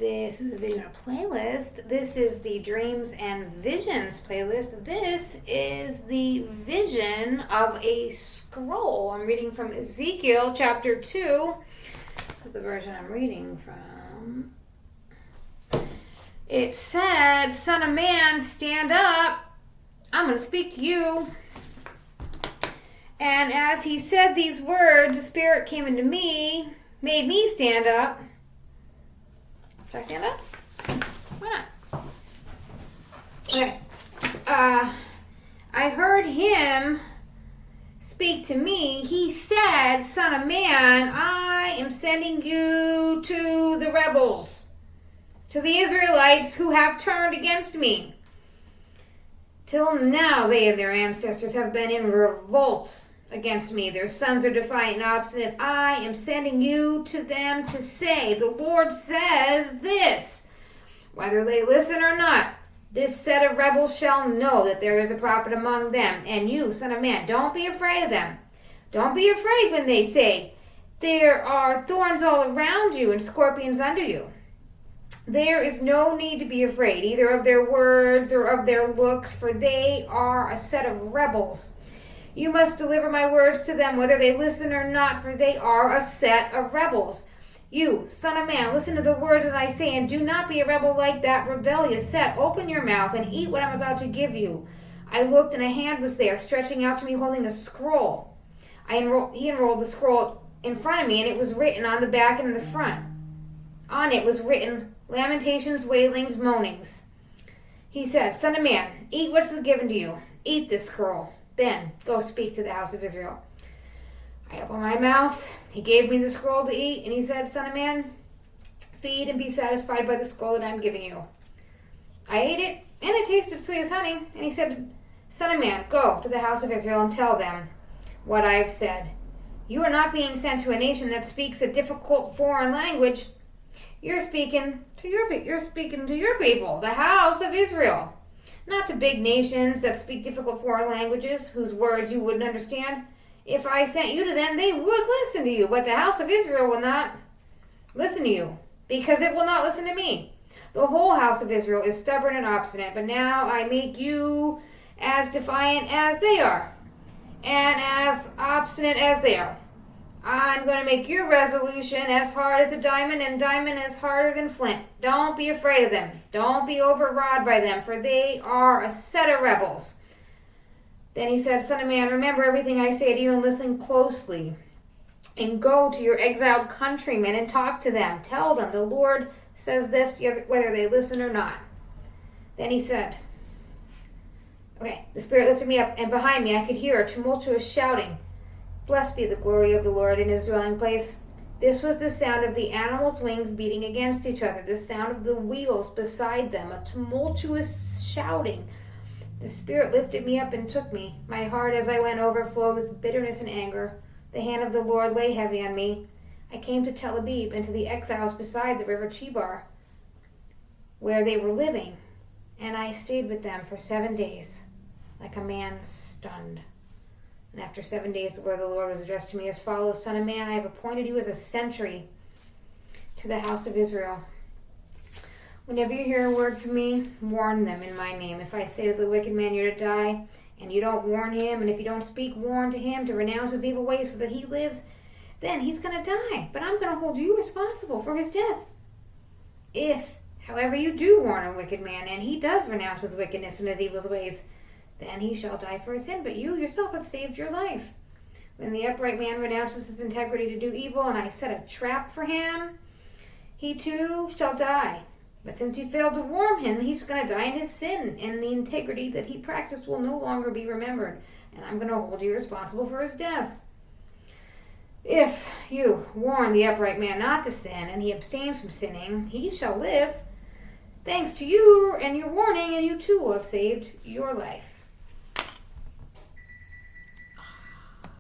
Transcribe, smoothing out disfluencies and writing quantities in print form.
This is a video playlist. This is the Dreams and Visions playlist. This is the vision of a scroll. I'm reading from Ezekiel chapter 2. This is the version I'm reading from. It said, "Son of man, stand up. I'm going to speak to you." And as he said these words, the Spirit came into me, made me stand up. Should I stand up? Why not? Okay. I heard him speak to me. He said, "Son of man, I am sending you to the rebels, to the Israelites who have turned against me. Till now, they and their ancestors have been in revolt against me. Their sons are defiant and obstinate. I am sending you to them to say, the Lord says this. Whether they listen or not, this set of rebels shall know that there is a prophet among them. And you, son of man, don't be afraid of them. Don't be afraid when they say, there are thorns all around you and scorpions under you. There is no need to be afraid, either of their words or of their looks, for they are a set of rebels. You must deliver my words to them, whether they listen or not, for they are a set of rebels. You, son of man, listen to the words that I say, and do not be a rebel like that rebellious set. Open your mouth and eat what I'm about to give you." I looked, and a hand was there, stretching out to me, holding a scroll. He unrolled the scroll in front of me, and it was written on the back and in the front. On it was written, lamentations, wailings, moanings. He said, "Son of man, eat what's given to you. Eat this scroll. Then go speak to the house of Israel." I opened my mouth. He gave me the scroll to eat, and he said, "Son of man, feed and be satisfied by the scroll that I'm giving you." I ate it, and it tasted sweet as honey. And he said, "Son of man, go to the house of Israel and tell them what I have said. You are not being sent to a nation that speaks a difficult foreign language. You're speaking to your people, the house of Israel. Not to big nations that speak difficult foreign languages, whose words you wouldn't understand. If I sent you to them, they would listen to you, but the house of Israel will not listen to you, because it will not listen to me. The whole house of Israel is stubborn and obstinate, but now I make you as defiant as they are, and as obstinate as they are. I'm going to make your resolution as hard as a diamond, and diamond as harder than flint. Don't be afraid of them. Don't be overawed by them, for they are a set of rebels." Then he said, "Son of man, remember everything I say to you and listen closely. And go to your exiled countrymen and talk to them. Tell them the Lord says this, whether they listen or not." Then he said, the Spirit lifted me up, and behind me I could hear a tumultuous shouting. "Blessed be the glory of the Lord in his dwelling place." This was the sound of the animals' wings beating against each other, the sound of the wheels beside them, a tumultuous shouting. The Spirit lifted me up and took me. My heart as I went overflowed with bitterness and anger. The hand of the Lord lay heavy on me. I came to Tel Aviv and to the exiles beside the river Chebar, where they were living, and I stayed with them for 7 days, like a man stunned. And after 7 days, the word of the Lord was addressed to me as follows: "Son of man, I have appointed you as a sentry to the house of Israel. Whenever you hear a word from me, warn them in my name. If I say to the wicked man, you're to die, and you don't warn him, and if you don't speak warn to him to renounce his evil ways so that he lives, then he's going to die. But I'm going to hold you responsible for his death. If, however, you do warn a wicked man, and he does renounce his wickedness and his evil ways, then he shall die for his sin, but you yourself have saved your life. When the upright man renounces his integrity to do evil, and I set a trap for him, he too shall die. But since you failed to warn him, he's going to die in his sin, and the integrity that he practiced will no longer be remembered, and I'm going to hold you responsible for his death. If you warn the upright man not to sin, and he abstains from sinning, he shall live, thanks to you and your warning, and you too will have saved your life."